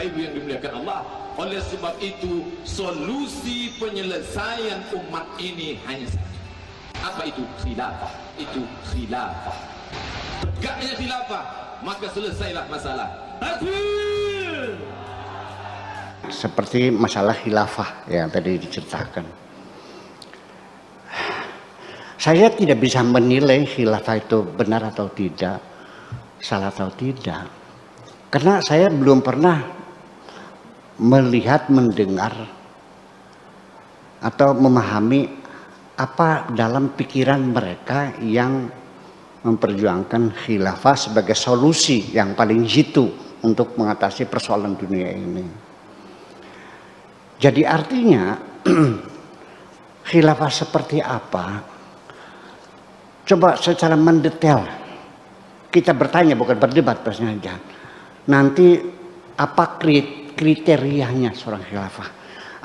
Bapak Ibu yang dimuliakan Allah, oleh sebab itu solusi penyelesaian umat ini hanya satu. Apa itu? Khilafah. Itu khilafah. Tegaknya khilafah, maka selesailah masalah. Seperti masalah khilafah yang tadi diceritakan. Saya tidak bisa menilai khilafah itu benar atau tidak, salah atau tidak. Karena saya belum pernah melihat, mendengar, atau memahami apa dalam pikiran mereka yang memperjuangkan khilafah sebagai solusi yang paling jitu untuk mengatasi persoalan dunia ini. Jadi artinya khilafah seperti apa? Coba secara mendetail kita bertanya, bukan berdebat saja. Nanti apa kriterianya seorang khilafah?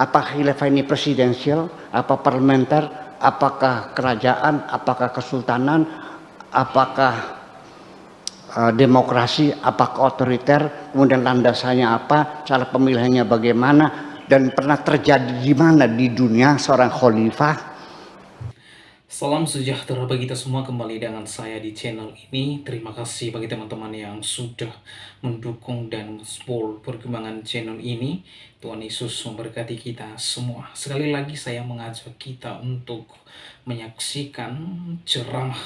Apa khilafah ini presidensial, apa parlementer, apakah kerajaan, apakah kesultanan, apakah demokrasi, apakah otoriter, kemudian landasannya apa, cara pemilihannya bagaimana, dan pernah terjadi di mana di dunia seorang khalifah. Salam sejahtera bagi kita semua, kembali dengan saya di channel ini. Terima kasih bagi teman-teman yang sudah mendukung dan mensupport perkembangan channel ini. Tuhan Yesus memberkati kita semua. Sekali lagi saya mengajak kita untuk menyaksikan ceramah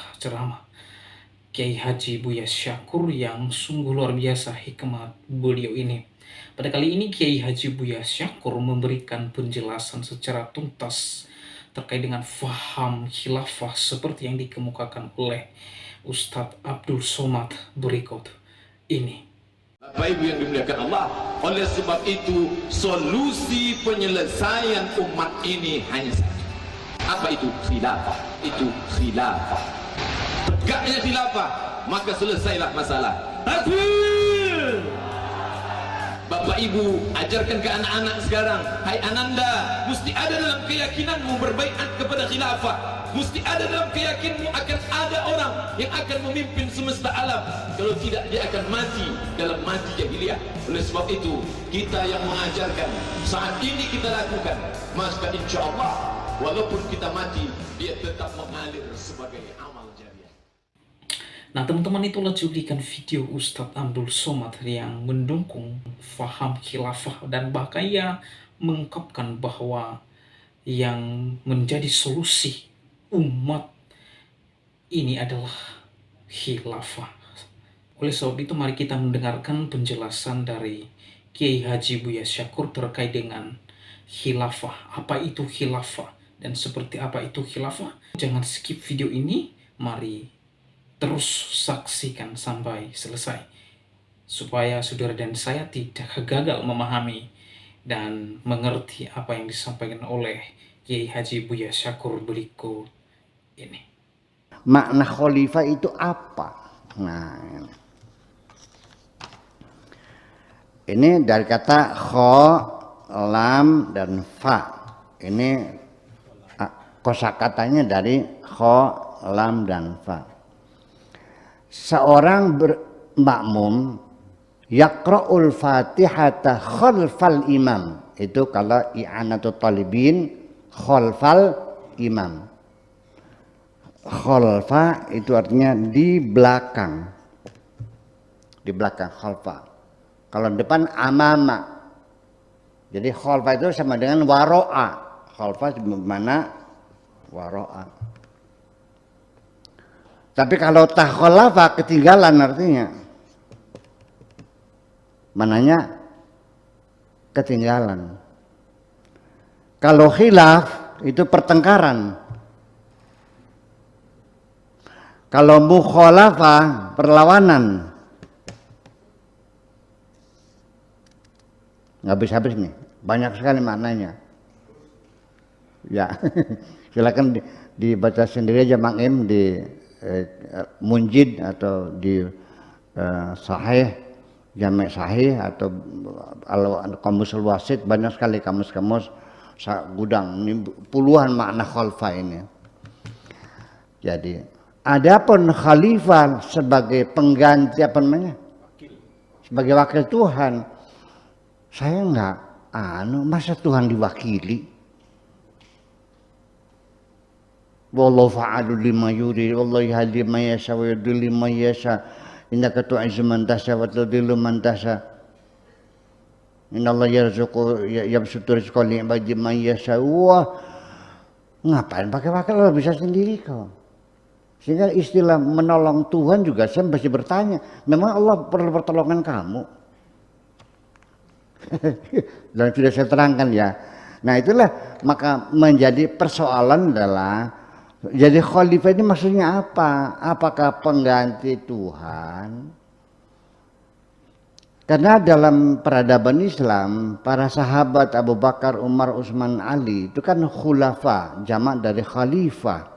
Kiai Haji Buya Syakur yang sungguh luar biasa hikmat beliau ini. Pada kali ini Kiai Haji Buya Syakur memberikan penjelasan secara tuntas terkait dengan faham khilafah seperti yang dikemukakan oleh Ustadz Abdul Somad berikut ini. Bapak Ibu yang dimuliakan Allah, oleh sebab itu solusi penyelesaian umat ini hanya satu. Apa itu? Khilafah. Itu khilafah. Tegaknya khilafah, maka selesailah masalah. Bapak Ibu, ajarkan ke anak-anak sekarang, hai Ananda, mesti ada dalam keyakinanmu berbaiat kepada khilafah. Mesti ada dalam keyakinanmu akan ada orang yang akan memimpin semesta alam. Kalau tidak, dia akan mati dalam mati jahiliyah. Oleh sebab itu, kita yang mengajarkan saat ini kita lakukan, maka insya Allah walaupun kita mati, dia tetap mengalir sebagai amal jariah. Nah teman-teman, itulah cuplikan video Ustadz Abdul Somad yang mendukung faham khilafah dan bahkan ia mengungkapkan bahwa yang menjadi solusi umat ini adalah khilafah. Oleh sebab itu mari kita mendengarkan penjelasan dari Kiai Haji Buya Syakur terkait dengan khilafah. Apa itu khilafah dan seperti apa itu khilafah? Jangan skip video ini, mari terus saksikan sampai selesai supaya saudara dan saya tidak gagal memahami dan mengerti apa yang disampaikan oleh Kiai Haji Buya Syakur berikut ini. Makna khalifah itu apa? Nah, ini dari kata kho, lam, dan fa. Ini kosakatanya dari kho, lam, dan fa. Seorang makmum yaqra'ul fatihata khalfal imam, itu kalau i'anatul talibin khalfal imam. Khalfa itu artinya di belakang khalfa. Kalau depan amama, jadi khalfa itu sama dengan waro'a. Khalfa mana waro'a. Tapi kalau takhalafa, ketinggalan artinya. Mananya ketinggalan. Kalau khilaf itu pertengkaran. Kalau mukhalafah perlawanan. Nggak habis-habis nih, banyak sekali maknanya. Ya, silakan dibaca sendiri aja Mang Im di Munjid atau di Sahih, Jami' Sahih atau Al-Qamusul Wasit, banyak sekali kamus-kamus gudang ini, puluhan makna khalfa ini. Jadi adapun khalifah sebagai pengganti apa namanya? Sebagai wakil Tuhan. Saya enggak, masa Tuhan diwakili? Wallahu fa'alul lima yurid, wallahu yahdi man yasha wa yudhillu man yasha. Innaka tu'izzu man tasha wa tudhillu man tasha. Innallaha yarzuqu yabsutu rizqa liman yasha. Wah, ngapain pakai wakil, lo bisa sendiri kok. Sehingga istilah menolong Tuhan juga saya masih bertanya, memang Allah perlu pertolongan kamu? Dan sudah saya terangkan ya. Nah itulah maka menjadi persoalan adalah, jadi khalifah ini maksudnya apa? Apakah pengganti Tuhan? Karena dalam peradaban Islam, para sahabat Abu Bakar, Umar, Utsman, Ali itu kan khulafa, jamak dari khalifah.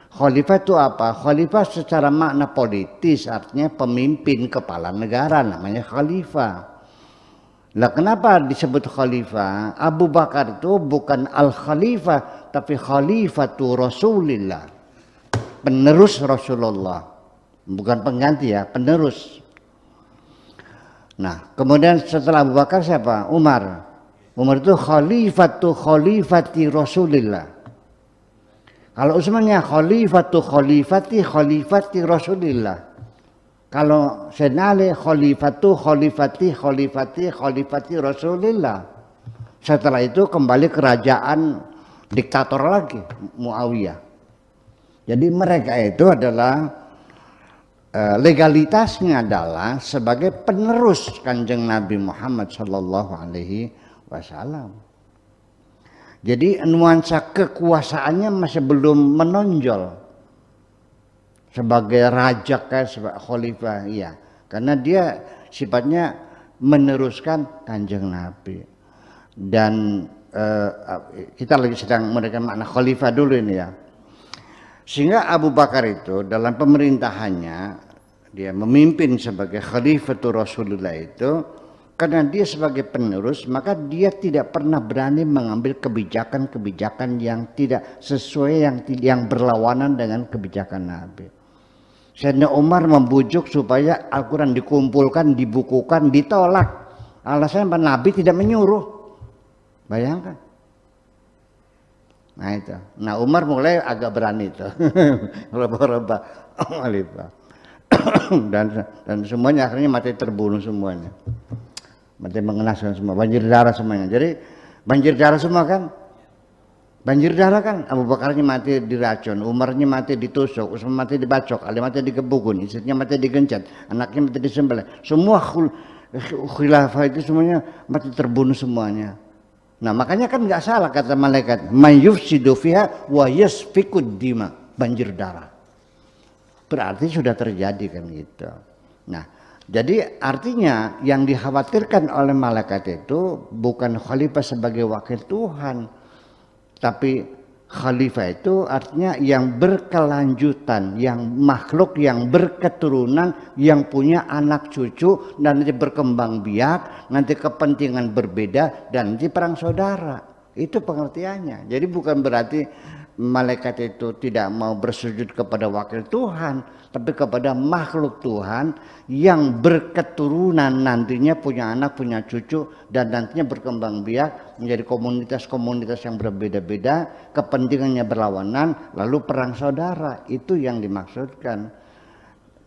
Khalifah itu apa? Khalifah secara makna politis artinya pemimpin kepala negara, namanya khalifah. Lah kenapa disebut khalifah? Abu Bakar itu bukan al-khalifah, tapi khalifatu Rasulillah. Penerus Rasulullah. Bukan pengganti ya, penerus. Nah, kemudian setelah Abu Bakar siapa? Umar. Umar itu khalifati Rasulillah. Kalau Utsmannya khalifati Rasulillah. Kalau Sayyidina Ali khalifati Rasulillah. Setelah itu kembali kerajaan diktator lagi, Muawiyah. Jadi mereka itu adalah legalitasnya adalah sebagai penerus Kanjeng Nabi Muhammad Sallallahu Alaihi Wasallam. Jadi nuansa kekuasaannya masih belum menonjol sebagai raja kayak sebagai khalifah, iya. Karena dia sifatnya meneruskan Kanjeng Nabi. Dan kita lagi sedang menerangkan makna khalifah dulu ini ya. Sehingga Abu Bakar itu dalam pemerintahannya dia memimpin sebagai khalifatul Rasulullah itu, karena dia sebagai penerus maka dia tidak pernah berani mengambil kebijakan-kebijakan yang tidak sesuai, yang berlawanan dengan kebijakan Nabi. Sayyidina Umar membujuk supaya Al-Quran dikumpulkan, dibukukan, ditolak. Alasannya Nabi tidak menyuruh. Bayangkan. Nah itu. Nah Umar mulai agak berani itu. Reba-reba khalifah. dan semuanya akhirnya mati terbunuh semuanya. Mati mengenaskan semua, banjir darah semuanya. Jadi banjir darah semua kan? Banjir darah kan? Abu Bakarnya mati diracun, Umarnya mati ditusuk, Utsman mati dibacok, Ali mati digebukun, istrinya mati digencet, anaknya mati disembelih. Semua khilafah itu semuanya mati terbunuh semuanya. Nah makanya kan nggak salah kata malaikat, may yufsidu fiha wa yasfikud dima, banjir darah. Berarti sudah terjadi kan gitu. Nah jadi artinya yang dikhawatirkan oleh malaikat itu bukan khalifah sebagai wakil Tuhan, tapi khalifah itu artinya yang berkelanjutan, yang makhluk yang berketurunan, yang punya anak cucu dan nanti berkembang biak, nanti kepentingan berbeda dan nanti perang saudara. Itu pengertiannya. Jadi bukan berarti malaikat itu tidak mau bersujud kepada wakil Tuhan, tapi kepada makhluk Tuhan yang berketurunan, nantinya punya anak, punya cucu, dan nantinya berkembang biak menjadi komunitas-komunitas yang berbeda-beda, kepentingannya berlawanan, lalu perang saudara. Itu yang dimaksudkan.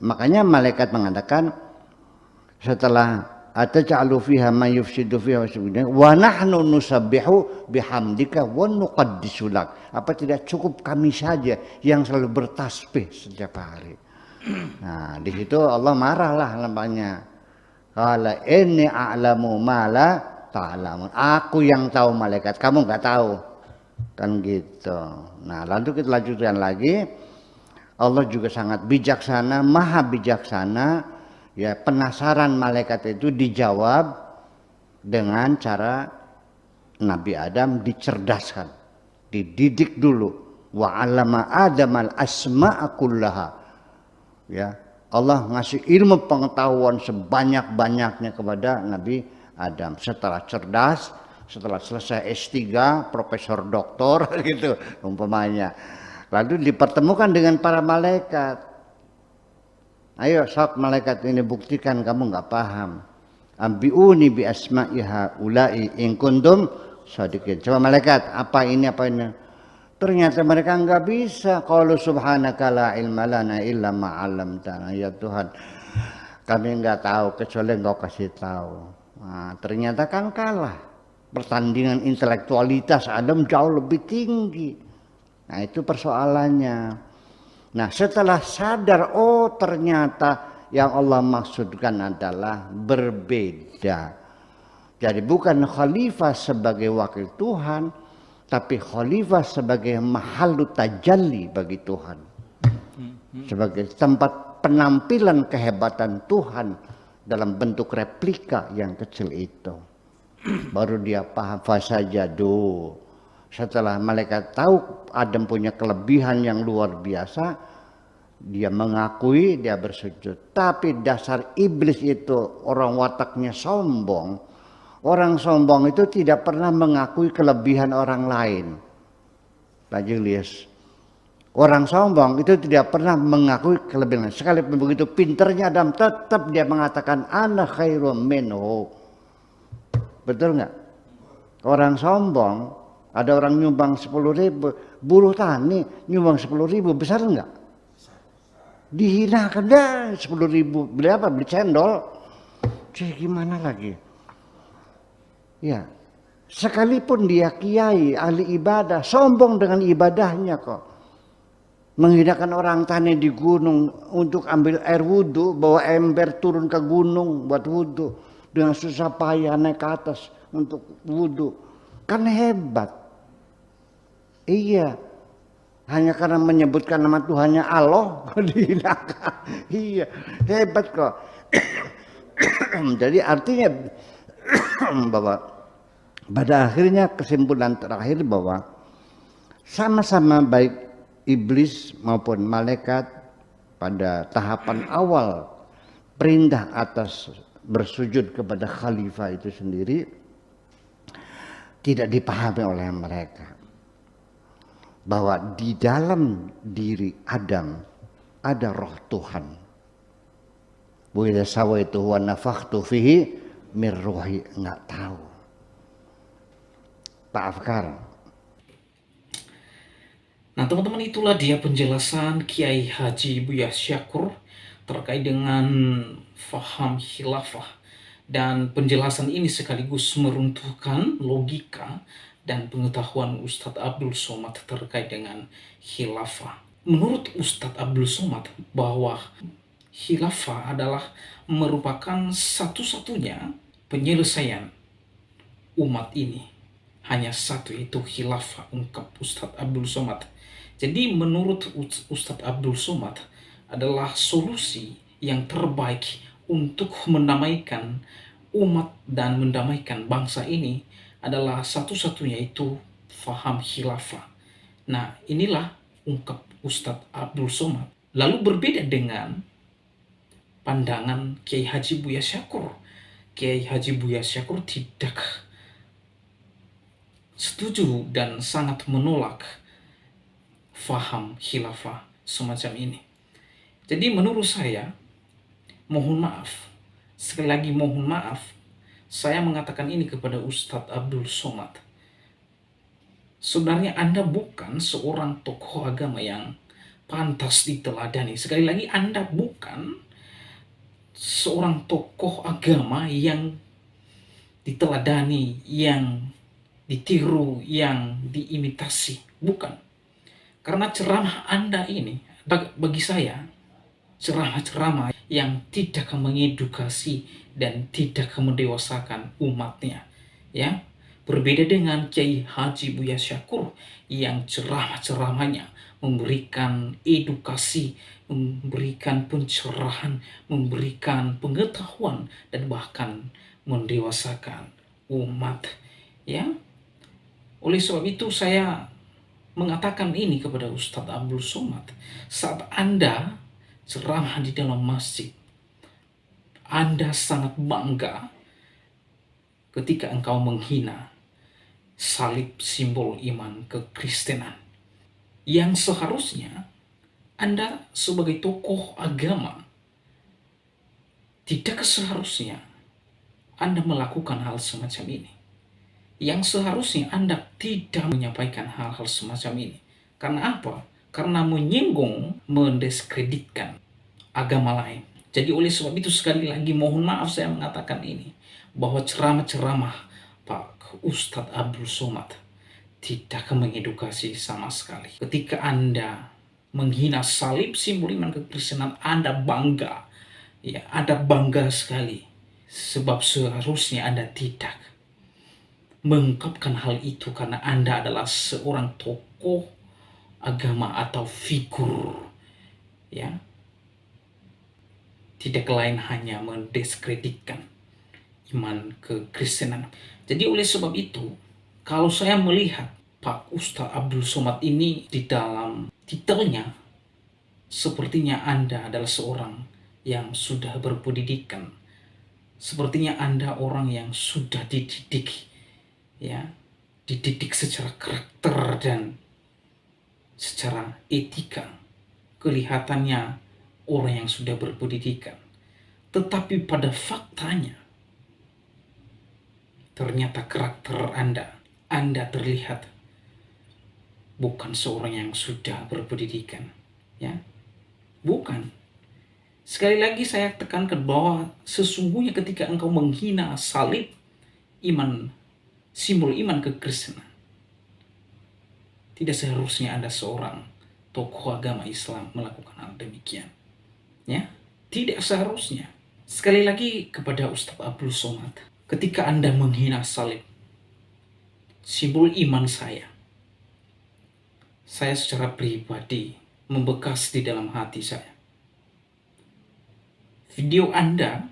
Makanya malaikat mengatakan setelah ataj'alu fiha man yufsidu fiha wa nahnu nusabbihu bihamdika wa nuqaddisu lak. Apa tidak cukup kami saja yang selalu bertasbih setiap hari? Nah, di situ Allah marahlah nampaknya. Qala inni a'lamu ma la ta'lamun. Aku yang tahu malaikat, kamu enggak tahu. Kan gitu. Nah, lalu kita lanjutkan lagi. Allah juga sangat bijaksana, maha bijaksana. Ya, penasaran malaikat itu dijawab dengan cara Nabi Adam dicerdaskan, dididik dulu. Wa 'allama Adamal asma'a kullaha. Ya, Allah ngasih ilmu pengetahuan sebanyak-banyaknya kepada Nabi Adam. Setelah cerdas, setelah selesai S3, profesor doktor gitu umpamanya. Lalu dipertemukan dengan para malaikat. Ayo sok malaikat ini buktikan kamu nggak paham. ambiuni bi asma'i haula'i in kuntum shadiqin. Coba malaikat, apa ini apa ini? Ternyata mereka enggak bisa. Qalu subhanaka la ilma lana illa ma 'allamtana. Ya Tuhan, kami enggak tahu kecuali Engkau kasih tahu. Nah, ternyata kan kalah. Pertandingan intelektualitas Adam jauh lebih tinggi. Nah, itu persoalannya. Nah, setelah sadar, oh ternyata yang Allah maksudkan adalah berbeda. Jadi bukan khalifah sebagai wakil Tuhan, tapi khalifah sebagai mahallu tajalli bagi Tuhan. Sebagai tempat penampilan kehebatan Tuhan dalam bentuk replika yang kecil itu. Baru dia paham fasajadu. Setelah malaikat tahu Adam punya kelebihan yang luar biasa, dia mengakui, dia bersujud. Tapi dasar iblis itu orang wataknya sombong. Orang sombong itu tidak pernah mengakui kelebihan orang lain. Pak Julius, orang sombong itu tidak pernah mengakui kelebihan. Sekalipun begitu pinternya Adam, tetap dia mengatakan ana khairum minhu. Betul nggak? Orang sombong, ada orang nyumbang 10.000, buruh tani nyumbang 10.000, besar nggak? Dihinakan dah 10.000, beli apa? Beli cendol. Jadi gimana lagi? Ya, sekalipun dia kiai, ahli ibadah, sombong dengan ibadahnya kok. Menghinakan orang tani di gunung untuk ambil air wudhu, bawa ember turun ke gunung buat wudhu. Dengan susah payah naik ke atas untuk wudhu. Kan hebat. Iya. Hanya karena menyebutkan nama Tuhannya Allah, dihinakan. Iya, hebat kok. Jadi artinya bahwa pada akhirnya kesimpulan terakhir bahwa sama-sama baik iblis maupun malaikat pada tahapan awal perintah atas bersujud kepada khalifah itu sendiri tidak dipahami oleh mereka. Bahwa di dalam diri Adam ada roh Tuhan. Wa idza sawaituhu wa nafakhtu fihi mir ruhi, enggak tahu. Pak Afkar. Nah teman-teman, itulah dia penjelasan Kiai Haji Buya Syakur terkait dengan faham khilafah. Dan penjelasan ini sekaligus meruntuhkan logika dan pengetahuan Ustadz Abdul Somad terkait dengan khilafah. Menurut Ustadz Abdul Somad bahwa khilafah adalah merupakan satu-satunya penyelesaian umat ini. Hanya satu, itu khilafah, ungkap Ustadz Abdul Somad. Jadi menurut Ustadz Abdul Somad adalah solusi yang terbaik untuk mendamaikan umat dan mendamaikan bangsa ini adalah satu-satunya, itu faham khilafah. Nah inilah ungkap Ustadz Abdul Somad. Lalu berbeda dengan pandangan Kiai Haji Buya Syakur. Kiai Haji Buya Syakur tidak setuju dan sangat menolak faham khilafah semacam ini. Jadi menurut saya, mohon maaf, sekali lagi mohon maaf, saya mengatakan ini kepada Ustadz Abdul Somad. Sebenarnya Anda bukan seorang tokoh agama yang pantas diteladani. Sekali lagi, Anda bukan seorang tokoh agama yang diteladani, yang ditiru, yang diimitasi. Bukan. Karena ceramah Anda ini, bagi saya, ceramah-ceramah yang tidak mengedukasi dan tidak mendewasakan umatnya. Ya, berbeda dengan Kiai Haji Buya Syakur yang ceramah-ceramahnya memberikan edukasi, memberikan pencerahan, memberikan pengetahuan, dan bahkan mendewasakan umat. Ya, oleh sebab itu saya mengatakan ini kepada Ustadz Abdul Somad. Saat Anda ceramah di dalam masjid, Anda sangat bangga ketika engkau menghina salib, simbol iman kekristenan, yang seharusnya Anda sebagai tokoh agama tidak seharusnya Anda melakukan hal semacam ini. Yang seharusnya Anda tidak menyampaikan hal-hal semacam ini. Karena apa? Karena menyinggung, mendiskreditkan agama lain. Jadi oleh sebab itu sekali lagi mohon maaf saya mengatakan ini, bahwa ceramah-ceramah Pak Ustadz Abdul Somad tidak mengedukasi sama sekali. Ketika Anda menghina salib, simbol iman kekristenan, Anda bangga. Ya, Anda bangga sekali. Sebab seharusnya Anda tidak mengungkapkan hal itu karena Anda adalah seorang tokoh agama atau figur, ya, tidak lain hanya mendiskreditkan iman kekristenan. Jadi oleh sebab itu, kalau saya melihat Pak Ustadz Abdul Somad ini di dalam titelnya, sepertinya Anda adalah seorang yang sudah berpendidikan, sepertinya Anda orang yang sudah dididik, ya, dididik secara karakter dan secara etika. Kelihatannya orang yang sudah berpendidikan, tetapi pada faktanya ternyata karakter Anda terlihat bukan seorang yang sudah berpendidikan, ya, bukan. Sekali lagi saya tekankan bahwa sesungguhnya ketika engkau menghina salib, simbol iman kekristenan, tidak seharusnya Anda seorang tokoh agama Islam melakukan hal demikian. Ya, tidak seharusnya. Sekali lagi kepada Ustadz Abdul Somad, ketika Anda menghina salib, simbol iman saya secara pribadi membekas di dalam hati saya. Video Anda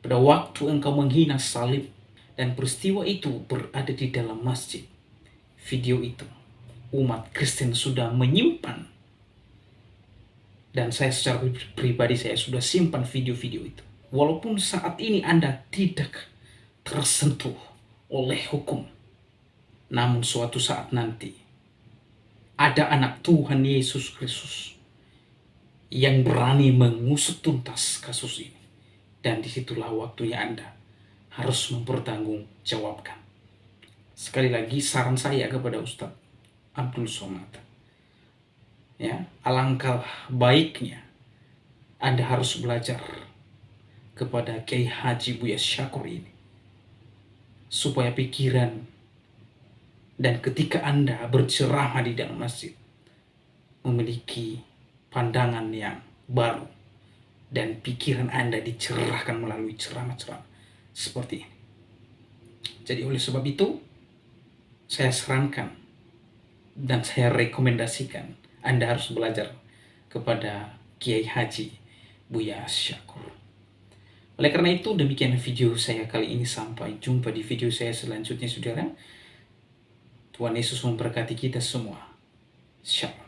pada waktu engkau menghina salib dan peristiwa itu berada di dalam masjid. Video itu umat Kristen sudah menyimpan, dan saya secara pribadi saya sudah simpan video-video itu. Walaupun saat ini Anda tidak tersentuh oleh hukum, namun suatu saat nanti ada anak Tuhan Yesus Kristus yang berani mengusut tuntas kasus ini, dan disitulah waktunya Anda harus mempertanggungjawabkan. Sekali lagi saran saya kepada Ustadz Abdul Somad, ya, alangkah baiknya Anda harus belajar kepada Kiai Haji Buya Syakur ini, supaya pikiran dan ketika Anda berceramah di dalam masjid memiliki pandangan yang baru dan pikiran Anda dicerahkan melalui ceramah-ceramah seperti ini. Jadi oleh sebab itu saya sarankan dan saya rekomendasikan Anda harus belajar kepada Kiai Haji Buya Syakur. Oleh karena itu demikian video saya kali ini, sampai jumpa di video saya selanjutnya saudara. Tuhan Yesus memberkati kita semua. Shalom.